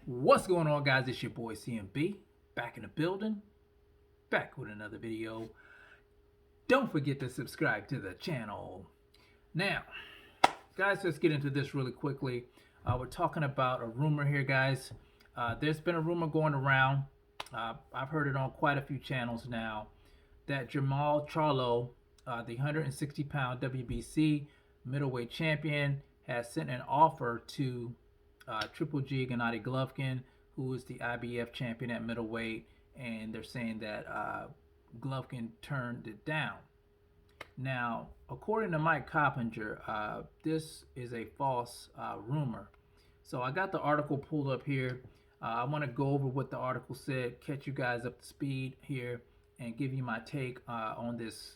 What's going on, guys? It's your boy CMB, back in the building, back with another video. Don't forget to subscribe to the channel. Now, guys, let's get into this really quickly. We're talking about a rumor here, guys. There's been a rumor going around. I've heard it on quite a few channels now that Jermall Charlo, the 160-pound WBC middleweight champion, has sent an offer to Triple G Gennady Glovkin, who is the IBF champion at middleweight, and they're saying that Glovkin turned it down. Now, according to Mike Coppinger, this is a false rumor. So I got the article pulled up here. I want to go over what the article said, catch you guys up to speed here, and give you my take on this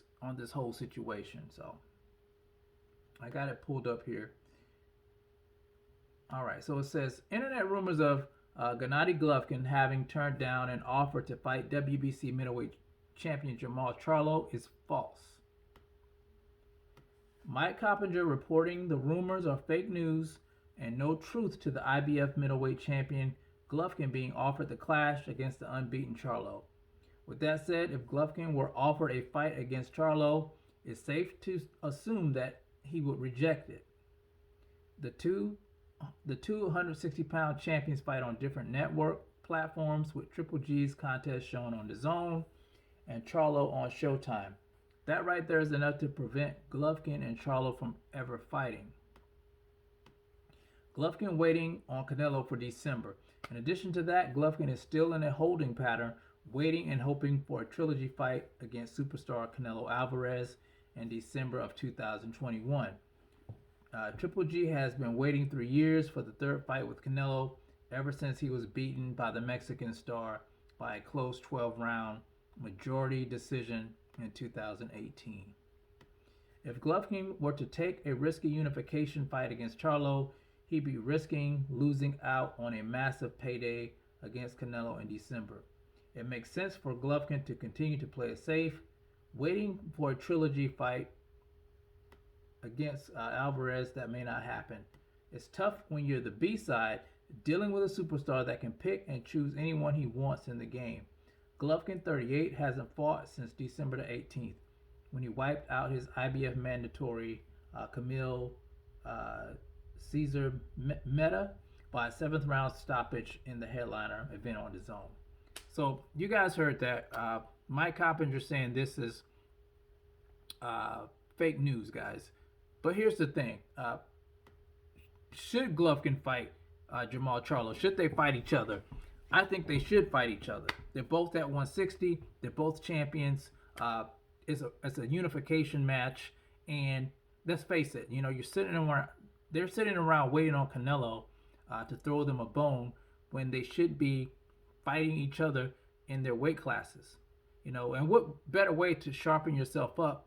whole situation. So I got it pulled up here. All right, so it says internet rumors of Gennady Glovkin having turned down an offer to fight WBC middleweight champion Jermall Charlo is false. Mike Coppinger reporting the rumors are fake news and no truth to the IBF middleweight champion Glovkin being offered the clash against the unbeaten Charlo. With that said, if Glovkin were offered a fight against Charlo, it's safe to assume that he would reject it. The two 160-pound champions fight on different network platforms, with Triple G's contest shown on DAZN and Charlo on Showtime. That right there is enough to prevent Glovkin and Charlo from ever fighting. Glovkin waiting on Canelo for December. In addition to that, Glovkin is still in a holding pattern, waiting and hoping for a trilogy fight against superstar Canelo Alvarez in December of 2021. Triple G has been waiting 3 years for the third fight with Canelo ever since he was beaten by the Mexican star by a close 12-round majority decision in 2018. If Glovkin were to take a risky unification fight against Charlo, he'd be risking losing out on a massive payday against Canelo in December. It makes sense for Glovkin to continue to play it safe, waiting for a trilogy fight against Alvarez that may not happen. It's tough when you're the B side, dealing with a superstar that can pick and choose anyone he wants in the game. Glovkin, 38, hasn't fought since December the 18th, when he wiped out his IBF mandatory Camille Cesar Meta by a 7th round stoppage in the headliner event on DAZN. So you guys heard that. Mike Coppinger saying this is fake news, guys. But here's the thing. Should Glovkin fight Jermall Charlo? Should they fight each other? I think they should fight each other. They're both at 160. They're both champions. It's a unification match. And let's face it, you're sitting around. They're sitting around waiting on Canelo to throw them a bone when they should be fighting each other in their weight classes. And what better way to sharpen yourself up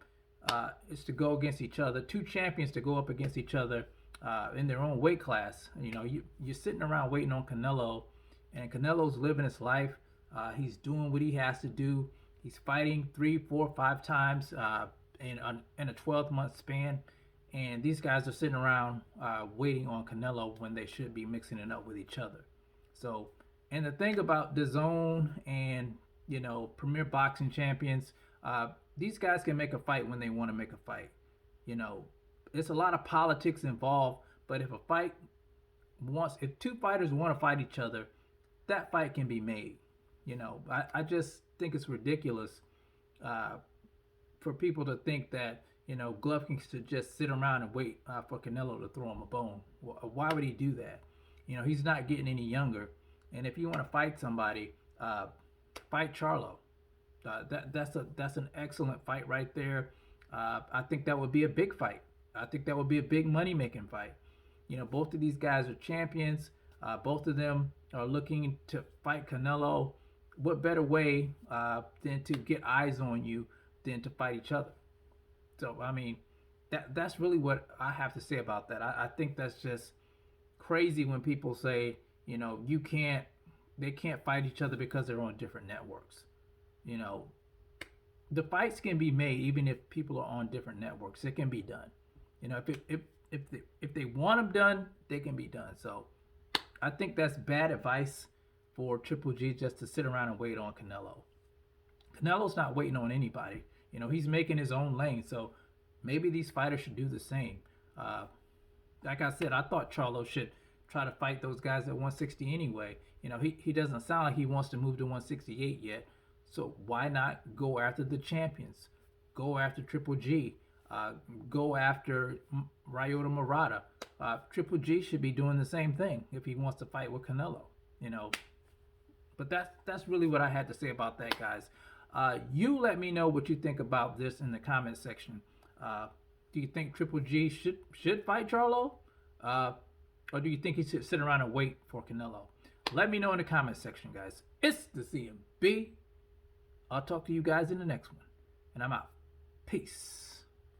is to go against each other. Two champions to go up against each other in their own weight class. You're sitting around waiting on Canelo, and Canelo's living his life. He's doing what he has to do. He's fighting 3, 4, 5 times in a 12-month span, and these guys are sitting around waiting on Canelo when they should be mixing it up with each other. So, and the thing about DAZN and Premier Boxing Champions, these guys can make a fight when they want to make a fight. There's a lot of politics involved, but if two fighters want to fight each other, that fight can be made. I just think it's ridiculous for people to think that Glovkin should just sit around and wait for Canelo to throw him a bone. Why would he do that? He's not getting any younger, and if you want to fight somebody, fight Charlo. That's an excellent fight right there. I think that would be a big fight. I think that would be a big money-making fight. Both of these guys are champions. Both of them are looking to fight Canelo. What better way than to get eyes on you than to fight each other? So, I mean, that's really what I have to say about that. I think that's just crazy when people say, they can't fight each other because they're on different networks. The fights can be made even if people are on different networks. It can be done. If they want them done, they can be done. So I think that's bad advice for Triple G just to sit around and wait on Canelo. Canelo's not waiting on anybody. You know, he's making his own lane. So maybe these fighters should do the same. Uh, like I said, I thought Charlo should try to fight those guys at 160 anyway. You know, he doesn't sound like he wants to move to 168 yet. So why not go after the champions? Go after Triple G. Uh, go after Ryota Murata. Triple G should be doing the same thing if he wants to fight with Canelo. You know, but that's really what I had to say about that, guys. You let me know what you think about this in the comment section. Do you think Triple G should fight Charlo, or do you think he should sit around and wait for Canelo? Let me know in the comment section, guys. It's the CMB. I'll talk to you guys in the next one, and I'm out. Peace.